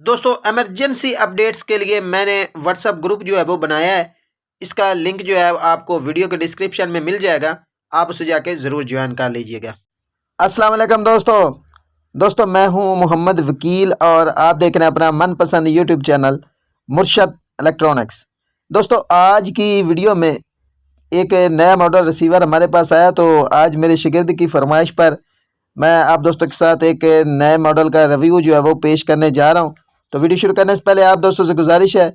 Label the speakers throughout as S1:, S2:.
S1: दोस्तों emergency updates के लिए मैंने व्हाट्सएप ग्रुप जो है वो बनाया है। इसका लिंक जो है आपको वीडियो के डिस्क्रिप्शन में मिल जाएगा। आप उसे जाके ज़रूर ज्वाइन कर लीजिएगा। अस्सलाम वालेकुम दोस्तों। मैं हूं मोहम्मद वकील और आप देख रहे हैं अपना मनपसंद यूट्यूब चैनल मुर्शद इलेक्ट्रॉनिक्स। दोस्तों आज की वीडियो में एक नया मॉडल रिसीवर हमारे पास आया, तो आज मेरे शागिर्द की फरमाइश पर मैं आप दोस्तों के साथ एक नए मॉडल का रिव्यू जो है वो पेश करने जा रहा हूं। तो वीडियो शुरू करने से पहले आप दोस्तों से गुजारिश है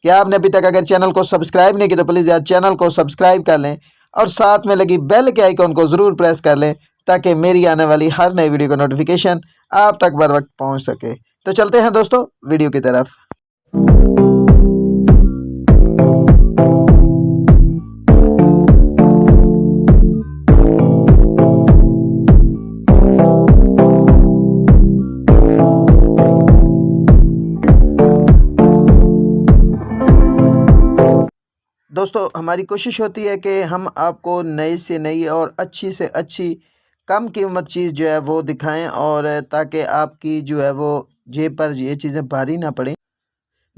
S1: कि आपने अभी तक अगर चैनल को सब्सक्राइब नहीं किया तो प्लीज़ यार चैनल को सब्सक्राइब कर लें और साथ में लगी बेल के आइकॉन को ज़रूर प्रेस कर लें ताकि मेरी आने वाली हर नई वीडियो का नोटिफिकेशन आप तक बर वक्त पहुँच सके। तो चलते हैं दोस्तों वीडियो की तरफ। दोस्तों हमारी कोशिश होती है कि हम आपको नई से नई और अच्छी से अच्छी कम कीमत चीज़ जो है वो दिखाएं, और ताकि आपकी जो है वो जेब पर ये चीज़ें भारी ना पड़ें।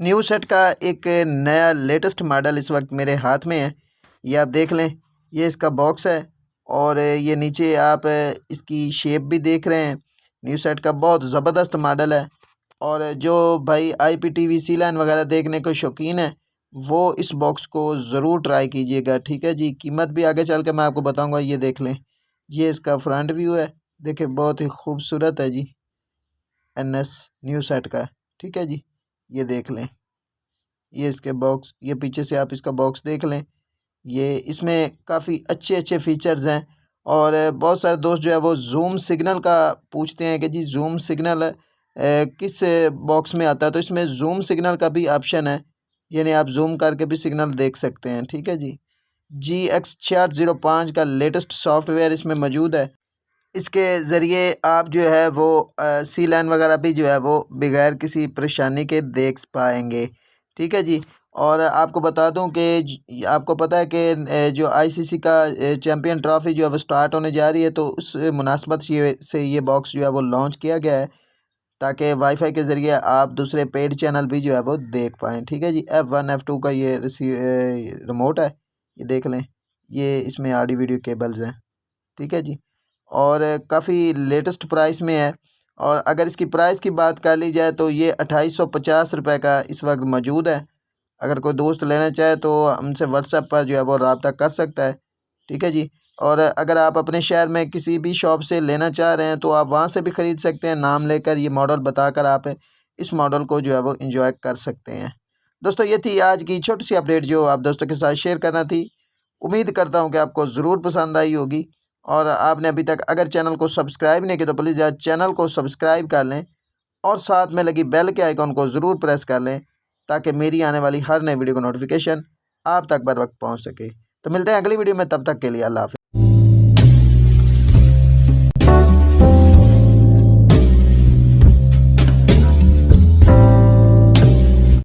S1: न्यू सेट का एक नया लेटेस्ट मॉडल इस वक्त मेरे हाथ में है। ये आप देख लें, ये इसका बॉक्स है और ये नीचे आप इसकी शेप भी देख रहे हैं। न्यू सेट का बहुत ज़बरदस्त मॉडल है और जो भाई IPTV सी लाइन वगैरह देखने को शौकीन है वो इस बॉक्स को ज़रूर ट्राई कीजिएगा। ठीक है जी, कीमत भी आगे चल के मैं आपको बताऊंगा। ये देख लें, ये इसका फ्रंट व्यू है, देखिए बहुत ही खूबसूरत है जी। NS न्यू सेट का, ठीक है जी। ये देख लें, ये इसके बॉक्स, ये पीछे से आप इसका बॉक्स देख लें। ये इसमें काफ़ी अच्छे अच्छे फीचर्स हैं और बहुत सारे दोस्त जो है वो जूम सिग्नल का पूछते हैं कि जी जूम सिग्नल किस बॉक्स में आता है। तो इसमें जूम सिग्नल का भी ऑप्शन है, यानी आप जूम करके भी सिग्नल देख सकते हैं। ठीक है जी। GX6805 का लेटेस्ट सॉफ्टवेयर इसमें मौजूद है। इसके ज़रिए आप जो है वो सी लाइन वगैरह भी जो है वो बगैर किसी परेशानी के देख पाएंगे। ठीक है जी। और आपको बता दूं कि आपको पता है कि जो ICC का चैम्पियन ट्रॉफ़ी जो है वो स्टार्ट होने जा रही है, तो उस मुनासबत ये बॉक्स जो है वो लॉन्च किया गया है ताकि वाईफाई के ज़रिए आप दूसरे पेड चैनल भी जो है वो देख पाएँ। ठीक है जी। F1 F2 का ये रिमोट है, ये देख लें। ये इसमें ऑडियो वीडियो केबल्स हैं। ठीक है जी। और काफ़ी लेटेस्ट प्राइस में है। और अगर इसकी प्राइस की बात कर ली जाए तो ये 2850 रुपये का इस वक्त मौजूद है। अगर कोई दोस्त लेना चाहे तो हमसे व्हाट्सएप पर जो है वो रब्ता कर सकता है। ठीक है जी। और अगर आप अपने शहर में किसी भी शॉप से लेना चाह रहे हैं तो आप वहाँ से भी ख़रीद सकते हैं। नाम लेकर, ये मॉडल बताकर आप इस मॉडल को जो है वो इंजॉय कर सकते हैं। दोस्तों ये थी आज की छोटी सी अपडेट जो आप दोस्तों के साथ शेयर करना थी। उम्मीद करता हूँ कि आपको ज़रूर पसंद आई होगी। और आपने अभी तक अगर चैनल को सब्सक्राइब नहीं किया तो प्लीज़ यार चैनल को सब्सक्राइब कर लें और साथ में लगी बेल के आइकॉन को ज़रूर प्रेस कर लें ताकि मेरी आने वाली हर नई वीडियो का नोटिफिकेशन आप तक बर वक्त पहुँच सके। तो मिलते हैं अगली वीडियो में, तब तक के लिए अल्लाह हाफ़िज़।